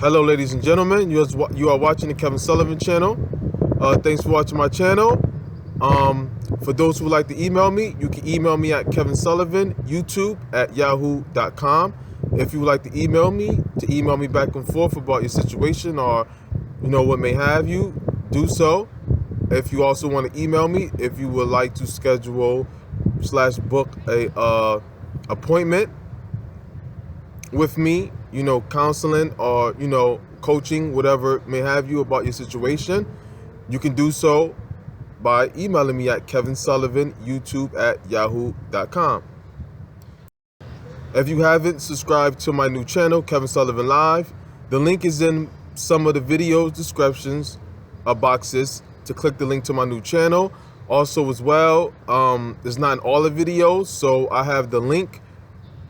Hello, ladies and gentlemen. You are watching the Kevin Sullivan channel. Thanks for watching my channel. For those who would like to email me, you can email me at kevinsullivanyoutube@yahoo.com. If you would like to email me back and forth about your situation or what may have you, do so. If you also want to email me, if you would like to schedule / book a appointment with me, counseling or, coaching, whatever may have you about your situation, you can do so by emailing me at kevinsullivanyoutube@yahoo.com. If you haven't subscribed to my new channel, Kevin Sullivan Live, the link is in some of the video descriptions boxes to click the link to my new channel. Also as well, it's not in all the videos, so I have the link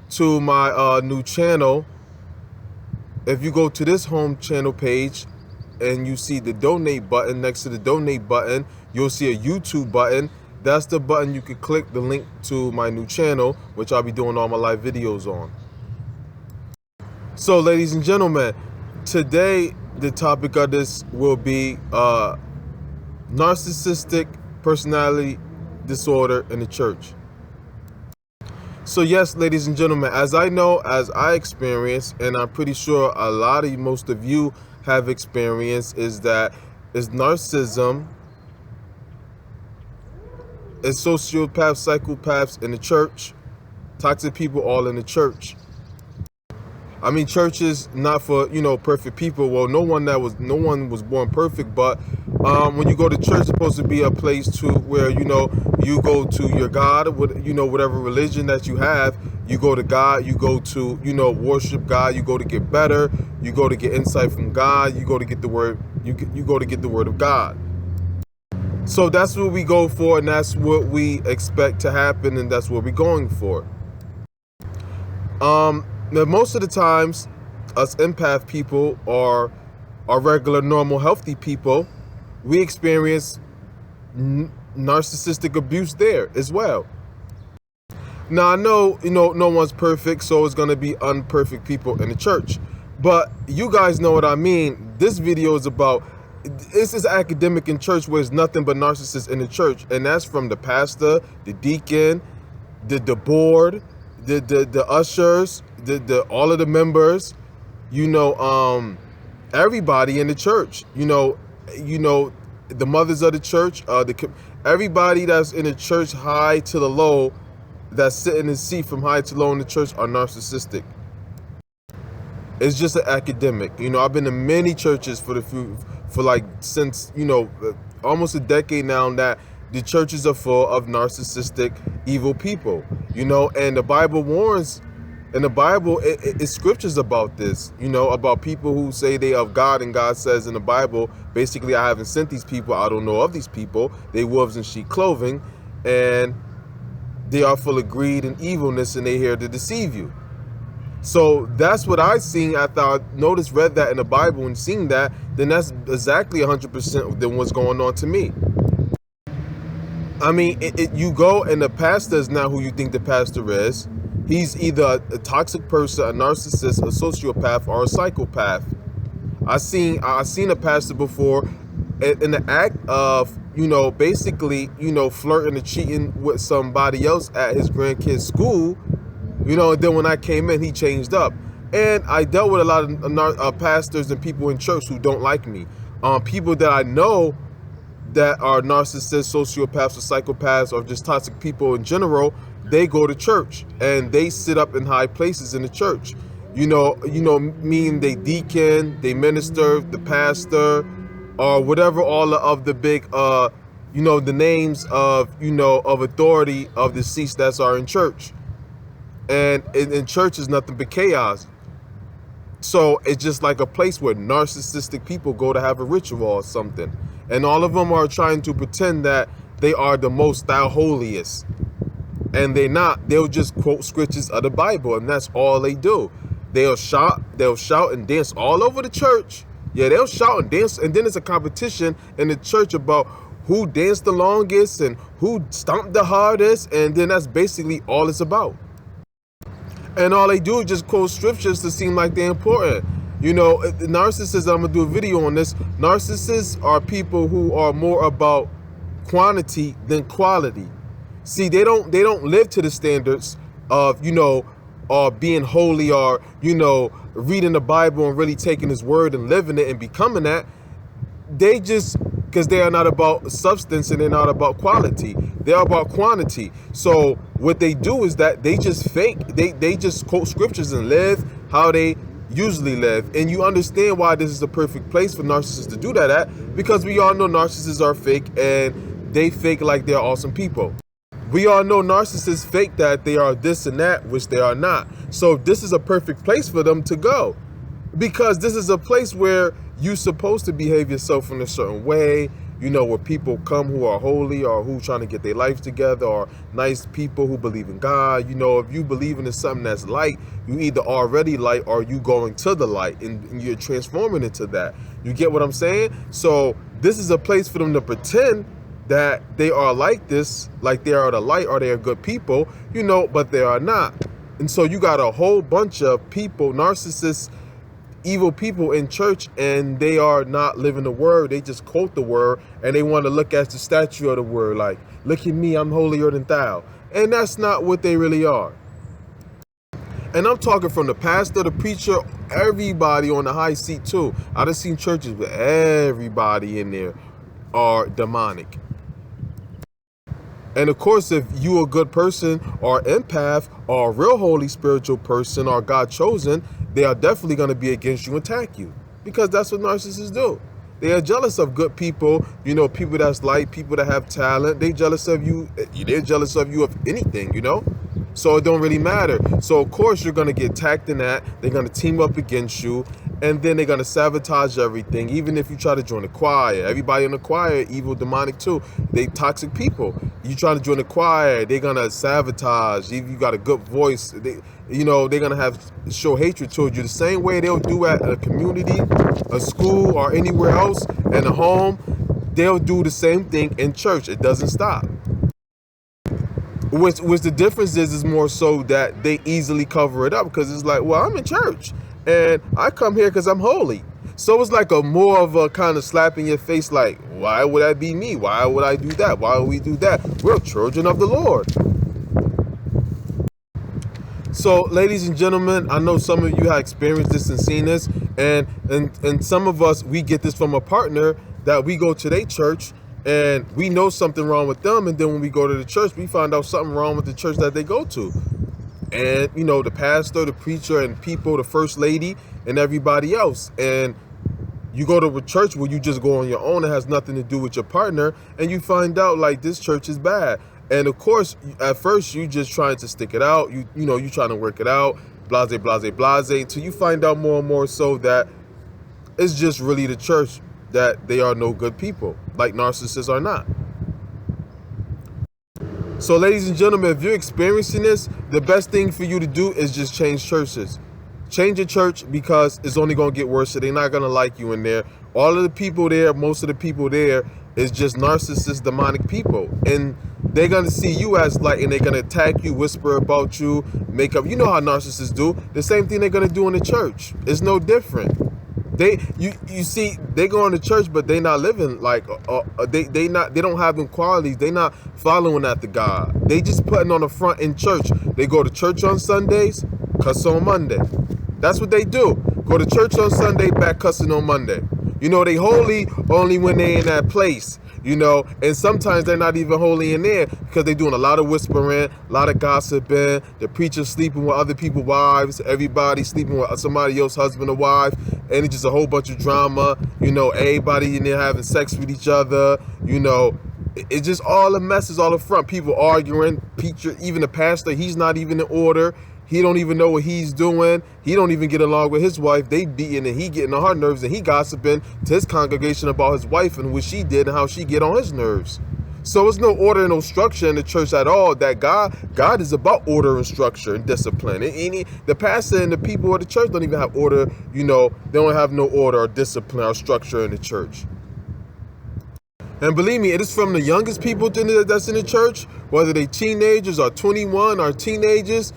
to my new channel. If you go to this home channel page and you see the donate button, next to the donate button you'll see a YouTube button. That's the button you can click the link to my new channel, which I'll be doing all my live videos on. So ladies and gentlemen, today the topic of this will be narcissistic personality disorder in the church. So yes, ladies and gentlemen, as I know, as I experienced, and I'm pretty sure most of you have experienced, is narcissism, is sociopaths, psychopaths in the church, toxic people all in the church. I mean, church is not for, perfect people. Well, no one was born perfect, but when you go to church, it's supposed to be a place where, you go to your God, whatever religion that you have, you go to God, you go to, worship God, you go to get better, you go to get insight from God, you go to get the word, you go to get the word of God. So that's what we go for, and that's what we expect to happen, and that's what we're going for. Now, most of the times, us empath people or regular, normal, healthy people, we experience narcissistic abuse there as well. Now, I know, no one's perfect, so it's going to be imperfect people in the church. But you guys know what I mean. This video is about, this is academic in church where there's nothing but narcissists in the church. And that's from the pastor, the deacon, the board, the ushers, all of the members, everybody in the church, the mothers of the church, everybody that's in the church, high to the low, that's sitting in the seat from high to low in the church, are narcissistic. It's just an academic. I've been to many churches since almost a decade now, that the churches are full of narcissistic, evil people. And the Bible warns. In the Bible, it scriptures about this, about people who say they of God, and God says in the Bible, basically, I haven't sent these people, I don't know of these people, they wolves in sheep clothing, and they are full of greed and evilness, and they're here to deceive you. So that's what I seen after I read that in the Bible, and seeing that, then that's exactly 100% than what's going on to me. I mean, you go, and the pastor is not who you think the pastor is. He's either a toxic person, a narcissist, a sociopath, or a psychopath. I seen a pastor before in the act of, basically, flirting and cheating with somebody else at his grandkid's school. And then when I came in, he changed up. And I dealt with a lot of pastors and people in church who don't like me. People that I know that are narcissists, sociopaths, or psychopaths, or just toxic people in general, they go to church and they sit up in high places in the church. Meaning they deacon, they minister, the pastor, or whatever, all of the big, the names of, of authority of the seats that are in church. And in church is nothing but chaos. So it's just like a place where narcissistic people go to have a ritual or something. And all of them are trying to pretend that they are the most thou holiest. And they're not. They'll just quote scriptures of the Bible, and that's all they do. They'll shout and dance all over the church. Yeah, they'll shout and dance, and then it's a competition in the church about who danced the longest and who stomped the hardest, and then that's basically all it's about. And all they do is just quote scriptures to seem like they're important. You know, narcissists, I'm gonna do a video on this. Narcissists are people who are more about quantity than quality. See, they don't live to the standards of, you know, being holy, or, you know, reading the Bible and really taking his word and living it and becoming that. They just, because they are not about substance and they're not about quality, they're about quantity. So what they do is that they just fake, they just quote scriptures and live how they usually live. And you understand why this is the perfect place for narcissists to do that at, because we all know narcissists are fake, and they fake like they're awesome people. We all know narcissists fake that they are this and that, which they are not. So this is a perfect place for them to go, because this is a place where you're supposed to behave yourself in a certain way, you know, where people come who are holy, or who trying to get their life together, or nice people who believe in God. You know, if you believe in something that's light, you either already light, or you going to the light, and you're transforming into that. You get what I'm saying? So this is a place for them to pretend that they are like this, like they are the light, or they are good people, you know, but they are not. And so you got a whole bunch of people, narcissists, evil people in church, and they are not living the word. They just quote the word, and they want to look at the statue of the word, like, look at me, I'm holier than thou. And that's not what they really are. And I'm talking from the pastor, the preacher, everybody on the high seat too. I done seen churches with everybody in there are demonic. And of course, if you a good person, or empath, or a real holy spiritual person, or God chosen, they are definitely going to be against you and attack you, because that's what narcissists do. They are jealous of good people, you know, people that's light, people that have talent. They jealous of you. They're jealous of you of anything, you know. So it don't really matter. So of course you're going to get attacked in that. They're going to team up against you, and then they're going to sabotage everything. Even if you try to join the choir, everybody in the choir, evil, demonic too. They toxic people. You try to join the choir, they're going to sabotage. If you got a good voice, you know, they're going to show hatred toward you the same way they'll do at a community, a school, or anywhere else, in a home. They'll do the same thing in church. It doesn't stop. Which the difference is more so that they easily cover it up, because it's like, well, I'm in church and I come here because I'm holy. So it's like a more of a kind of slap in your face, like, why would that be me? Why would I do that? Why would we do that? We're children of the Lord. So, ladies and gentlemen, I know some of you have experienced this and seen this, and some of us, we get this from a partner that we go to their church, and we know something wrong with them, and then when we go to the church, we find out something wrong with the church that they go to. And, you know, the pastor, the preacher, and people, the first lady, and everybody else. And you go to a church where you just go on your own, it has nothing to do with your partner, and you find out, like, this church is bad. And of course, at first, you just trying to stick it out. You know, you trying to work it out, blase, blase, blase, until you find out more and more so that it's just really the church, that they are no good people, like narcissists are not. So ladies and gentlemen, if you're experiencing this, the best thing for you to do is just change churches. Change your church, because it's only going to get worse. So they're not going to like you in there. All of the people there, most of the people there is just narcissist, demonic people. And they're going to see you as light, and they're going to attack you, whisper about you, make up. You know how narcissists do. The same thing they're going to do in the church. It's no different. You see, they go into church, but they not living like they don't have them qualities. They not following after God. They just putting on the front in church. They go to church on Sundays, cuss on Monday. That's what they do. Go to church on Sunday, back cussing on Monday. You know, they holy only when they in that place. You know, and sometimes they're not even holy in there, because they're doing a lot of whispering, a lot of gossiping. The preacher sleeping with other people's wives, everybody sleeping with somebody else's husband or wife, and it's just a whole bunch of drama. You know, everybody in there having sex with each other. You know, it's just all the messes all up front. People arguing, preacher, even the pastor, he's not even in order. He don't even know what he's doing. He don't even get along with his wife. They beating, and he getting on her nerves, and he gossiping to his congregation about his wife and what she did and how she get on his nerves. So it's no order and no structure in the church at all. That God is about order and structure and discipline. And the pastor and the people of the church don't even have order. You know, they don't have no order or discipline or structure in the church. And believe me, it is from the youngest people that's in the church, whether they teenagers or 21 or teenagers.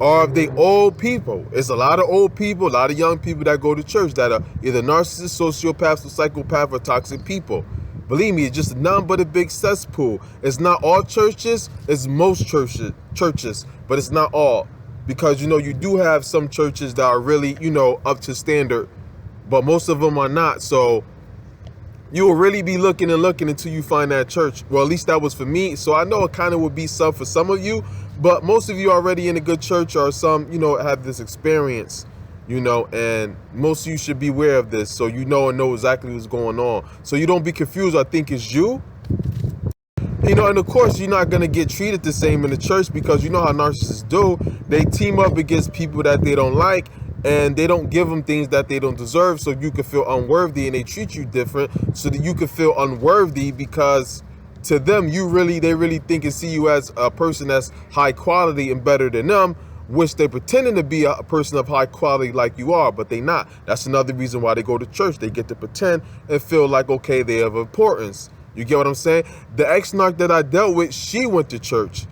Are they old people? It's a lot of old people, a lot of young people that go to church that are either narcissists, sociopaths, or psychopaths, or toxic people. Believe me, it's just none but a big cesspool. It's not all churches, it's most churches, but it's not all. Because, you know, you do have some churches that are really, you know, up to standard, but most of them are not. So you will really be looking and looking until you find that church. Well, at least that was for me. So I know it kind of would be some for some of you, but most of you are already in a good church, or some, you know, have this experience, you know, and most of you should be aware of this, so you know and know exactly what's going on. So you don't be confused or think it's you. You know, and of course, you're not going to get treated the same in the church, because you know how narcissists do. They team up against people that they don't like, and they don't give them things that they don't deserve, so you can feel unworthy, and they treat you different so that you can feel unworthy, because to them, they really think and see you as a person that's high quality and better than them, which they're pretending to be a person of high quality like you are, but they not. That's another reason why they go to church. They get to pretend and feel like, okay, they have importance. You get what I'm saying? The ex-narc that I dealt with, she went to church.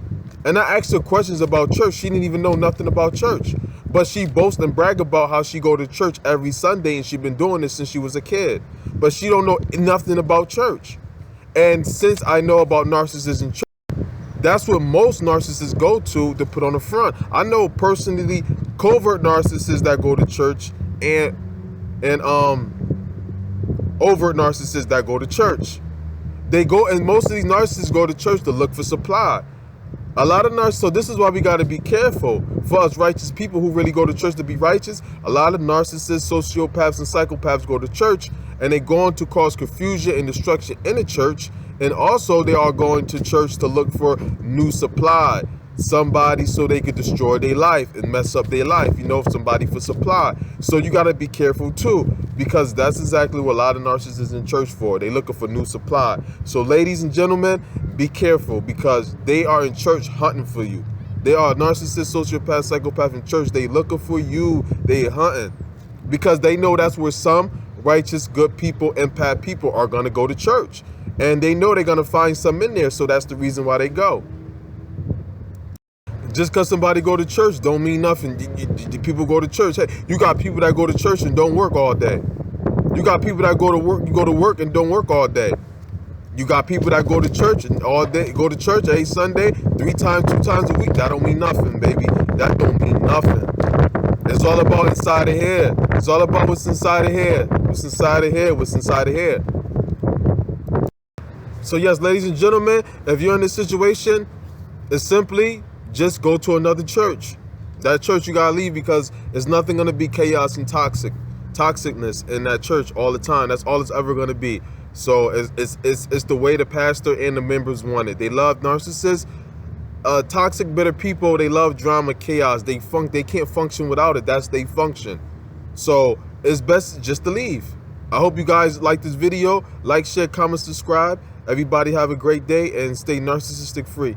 And I asked her questions about church. She didn't even know nothing about church. But she boasts and brag about how she go to church every Sunday, and she been doing this since she was a kid. But she don't know nothing about church. And since I know about narcissism, that's what most narcissists go to put on the front. I know personally covert narcissists that go to church, and overt narcissists that go to church. They go, and most of these narcissists go to church to look for supply. A lot of narcissists, so this is why we got to be careful for us righteous people who really go to church to be righteous. A lot of narcissists, sociopaths, and psychopaths go to church, and they go on to cause confusion and destruction in the church. And also they are going to church to look for new supply, somebody so they could destroy their life and mess up their life, you know, somebody for supply. So you got to be careful too, because that's exactly what a lot of narcissists in church for. They looking for new supply. So ladies and gentlemen, be careful, because they are in church hunting for you. They are narcissists, sociopaths, psychopaths in church. They looking for you. They hunting, because they know that's where some righteous, good people, empath people are going to go to church. And they know they're going to find some in there, so that's the reason why they go. Just because somebody go to church don't mean nothing. People go to church. Hey, you got people that go to church and don't work all day. You got people that go to work and don't work all day. You got people that go to church and all day, go to church every Sunday, 2 times a week. That don't mean nothing, baby. That don't mean nothing. It's all about inside the head. It's all about what's inside the head. What's inside the head. What's inside the head. So yes, ladies and gentlemen, if you're in this situation, it's simply just go to another church. That church you gotta leave, because it's nothing gonna be chaos and toxicness in that church all the time. That's all it's ever gonna be. So it's the way the pastor and the members want it. They love narcissists, toxic, bitter people. They love drama, chaos. They can't function without it. That's their function. So it's best just to leave. I hope you guys like this video. Like, share, comment, subscribe. Everybody have a great day and stay narcissistic free.